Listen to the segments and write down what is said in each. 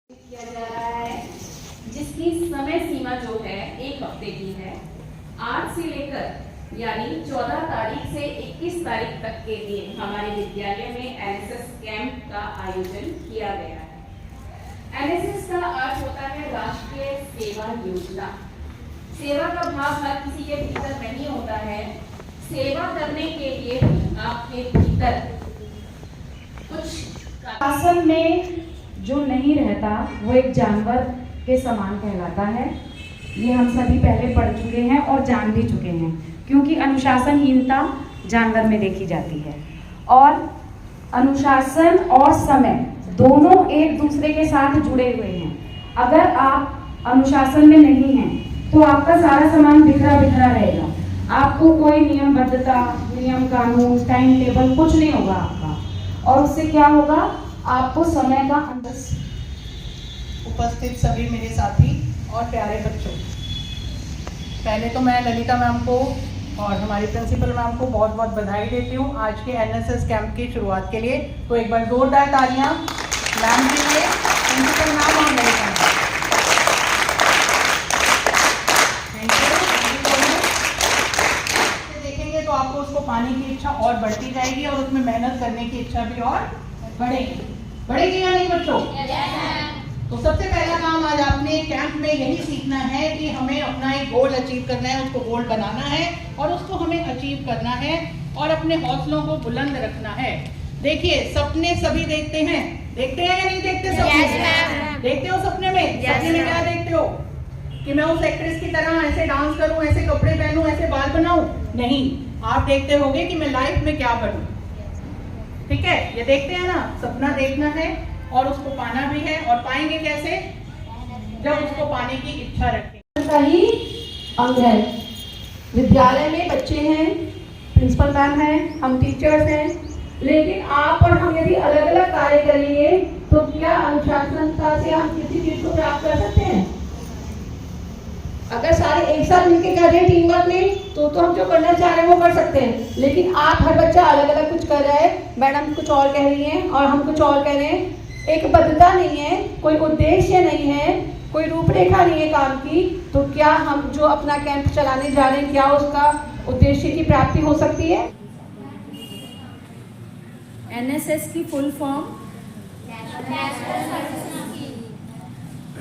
किया जा रहा है, जिसकी समय सीमा जो है 1 हफ्ते की है। आज से लेकर यानी 14 तारीख से 21 तारीख तक के लिए हमारे विद्यालय में एनएसएस कैंप का आयोजन किया गया है। एनएसएस का अर्थ होता है राष्ट्रीय सेवा योजना। सेवा का भाव हर किसी के भीतर नहीं होता है। सेवा करने के लिए आपके भीतर कुछ शासन में जो नहीं रहता वो एक जानवर के समान कहलाता है। ये हम सभी पहले पढ़ चुके हैं और जान भी चुके हैं, क्योंकि अनुशासनहीनता जानवर में देखी जाती है और अनुशासन और समय दोनों एक दूसरे के साथ जुड़े हुए हैं। अगर आप अनुशासन में नहीं हैं तो आपका सारा सामान बिखरा बिखरा रहेगा। आपको कोई नियमबद्धता, नियम कानून, टाइम टेबल कुछ नहीं होगा आपका, और उससे क्या होगा, आपको समय का अंदर। उपस्थित सभी मेरे साथी और प्यारे बच्चों, पहले तो मैं ललिता मैम को और हमारी प्रिंसिपल मैम को बहुत बहुत बधाई देती हूँ आज के एनएसएस कैंप की शुरुआत के लिए। तो एक बार जोरदार तालियां मैम के लिए, प्रिंसिपल मैम और ललिता मैम। देखेंगे तो आपको उसको पाने की इच्छा और बढ़ती जाएगी और उसमें मेहनत करने की इच्छा भी और बढ़ेगी या नहीं बच्चों? तो सबसे पहला काम आज आपने कैंप में यही सीखना है कि हमें अपना एक गोल अचीव करना है, उसको गोल बनाना है और उसको हमें अचीव करना है और अपने हौसलों को बुलंद रखना है। देखिए, सपने सभी देखते हैं या नहीं देखते? सपने देखते हो? सपने में सपने में क्या देखते हो? कि मैं उस एक्ट्रेस की तरह ऐसे डांस करूं, ऐसे कपड़े पहनूं, ऐसे बाल बनाऊं? नहीं, आप देखते होंगे कि मैं लाइफ में क्या बनूं। ठीक है, ये देखते हैं ना। सपना देखना है और उसको पाना भी है, और पाएंगे कैसे? जब उसको पाने की इच्छा रखें। सही अंग है। विद्यालय में बच्चे हैं, प्रिंसिपल मैम हैं, हम टीचर्स हैं, लेकिन आप और हम यदि अलग अलग कार्य करेंगे तो क्या अनुशासनता से हम किसी चीज को प्राप्त कर सकते हैं? अगर सारे एक साथ मिलकर कर रहे हैं टीम वर्क में तो हम जो करना चाह रहे हैं वो कर सकते हैं, लेकिन आप हर बच्चा अलग अलग कुछ कर रहा है, मैडम कुछ और कह रही हैं और हम कुछ और कह रहे हैं। एक बद्धता नहीं है, कोई उद्देश्य नहीं है, कोई रूपरेखा नहीं है काम की, तो क्या हम जो अपना कैंप चलाने जा रहे हैं क्या उसका उद्देश्य की प्राप्ति हो सकती है? एनएसएस की फुल फॉर्म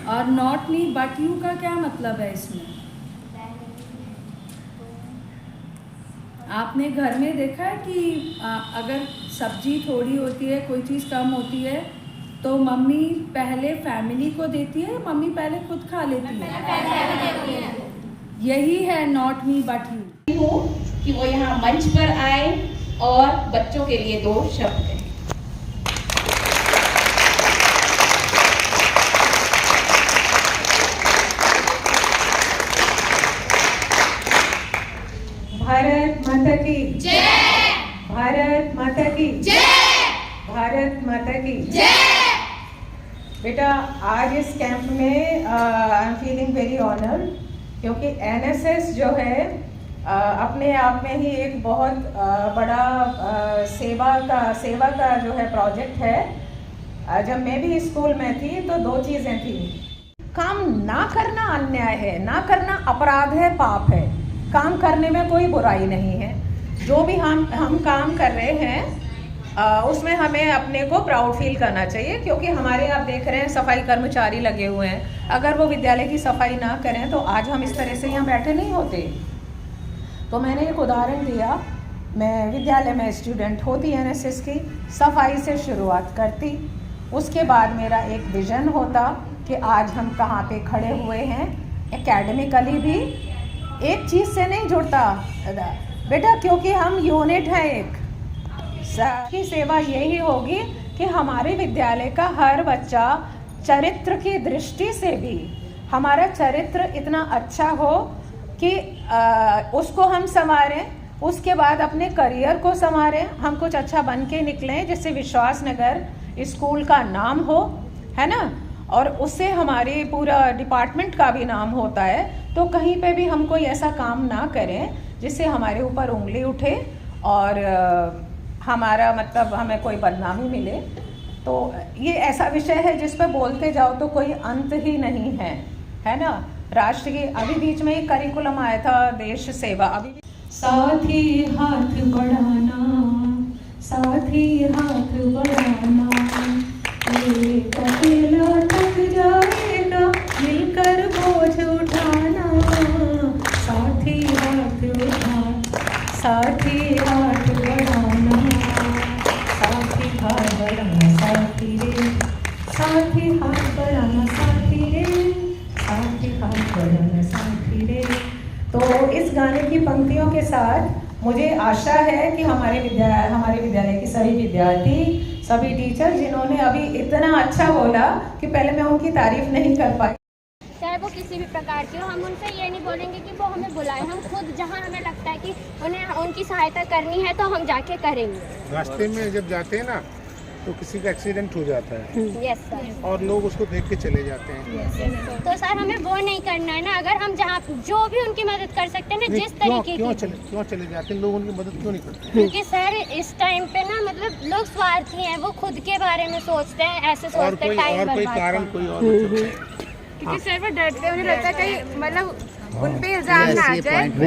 और नॉट मी बट यू का क्या मतलब है इसमें? आपने घर में देखा है कि अगर सब्जी थोड़ी होती है, कोई चीज़ कम होती है तो मम्मी पहले फैमिली को देती है, मम्मी पहले खुद खा लेती है। यही है नॉट मी बट यू। कि वो यहाँ मंच पर आए और बच्चों के लिए 2 शब्द कहें। भारत माता की जय, भारत माता की जय, भारत माता की जय। बेटा, आज इस कैंप में I am feeling very honoured, क्योंकि एनएसएस जो है अपने आप में ही एक बहुत बड़ा सेवा का जो है प्रोजेक्ट है। जब मैं भी स्कूल में थी तो 2 चीज़ें थी। काम ना करना अन्याय है, ना करना अपराध है, पाप है। काम करने में कोई बुराई नहीं है। जो भी हम काम कर रहे हैं उसमें हमें अपने को प्राउड फील करना चाहिए, क्योंकि हमारे आप देख रहे हैं सफाई कर्मचारी लगे हुए हैं। अगर वो विद्यालय की सफाई ना करें तो आज हम इस तरह से यहाँ बैठे नहीं होते। तो मैंने एक उदाहरण दिया, मैं विद्यालय में स्टूडेंट होती एनएसएस की, सफाई से शुरुआत करती, उसके बाद मेरा एक विज़न होता कि आज हम कहाँ पे खड़े हुए हैं। एकेडमिकली भी एक चीज़ से नहीं जुड़ता बेटा, क्योंकि हम यूनिट हैं एक। की सेवा यही होगी कि हमारे विद्यालय का हर बच्चा चरित्र की दृष्टि से भी हमारा चरित्र इतना अच्छा हो कि उसको हम संवारें, उसके बाद अपने करियर को संवारें, हम कुछ अच्छा बन के निकलें, जिससे विश्वासनगर स्कूल का नाम हो, है ना, और उससे हमारे पूरा डिपार्टमेंट का भी नाम होता है। तो कहीं पे भी हम कोई ऐसा काम ना करें जिससे हमारे ऊपर उंगली उठे और हमारा मतलब हमें कोई बदनामी मिले। तो ये ऐसा विषय है जिस पर बोलते जाओ तो कोई अंत ही नहीं है ना। राष्ट्र की अभी बीच में एक करिकुलम आया था देश सेवा, अभी साथी हाथ बढ़ाना, साथी हाथ बढ़ाना, एक अकेला थक जाएगा मिलकर बोझ उठाना, साथी हाथ उठाना, साथी हाथ बढ़ाना, साथी हाथ बढ़ाना साथी रे, साथी हाथ बढ़ाना साथी रे, साथी हाथ बढ़ाना साथी रे। तो इस गाने की पंक्तियों के साथ मुझे आशा है कि हमारे विद्यालय के सभी विद्यार्थी, सभी टीचर जिन्होंने अभी इतना अच्छा बोला कि पहले मैं उनकी तारीफ नहीं कर पाई, चाहे वो किसी भी प्रकार की हो, हम उनसे ये नहीं बोलेंगे कि वो हमें बुलाएं, हम खुद जहाँ हमें लगता है कि उन्हें उनकी सहायता करनी है तो हम जाके करेंगे। रास्ते में जब जाते हैं ना तो किसी का एक्सीडेंट हो जाता है यस सर। और लोग उसको देख के चले जाते हैं। तो सर हमें वो नहीं करना है ना, अगर हम जहाँ जो भी उनकी मदद कर सकते हैं ना, नहीं, जिस तरीके क्यों की, चले जाते हैं लोग, उनकी मदद क्यों नहीं करते? क्योंकि सर इस टाइम पे ना मतलब लोग स्वार्थी हैं, वो खुद के बारे में सोचते हैं, ऐसे और सोचते हैं टाइम कोई बर्बाद कारण करना। कोई और हो सकता है। क्योंकि सर वो डरते हैं, उन्हें लगता है कहीं मतलब उन पे इल्जाम ना आ जाए कि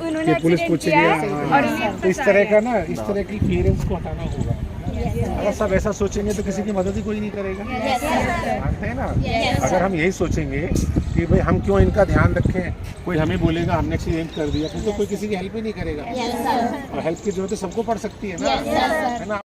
उन्होंने पुलिस एक्सीडेंट पूछेगी किया है हाँ, और इन्हें तो इस तरह का ना, इस तरह की पेरेंट्स को हटाना होगा। अगर सब ऐसा सोचेंगे तो किसी की मदद ही कोई नहीं करेगा, मानते हैं ना। अगर हम यही सोचेंगे कि भाई हम क्यों इनका ध्यान रखें, कोई हमें बोलेगा हमने एक्सीडेंट कर दिया, फिर तो कोई किसी की हेल्प ही नहीं करेगा। और हेल्प की जरूरत सबको पड़ सकती है ना, है ना।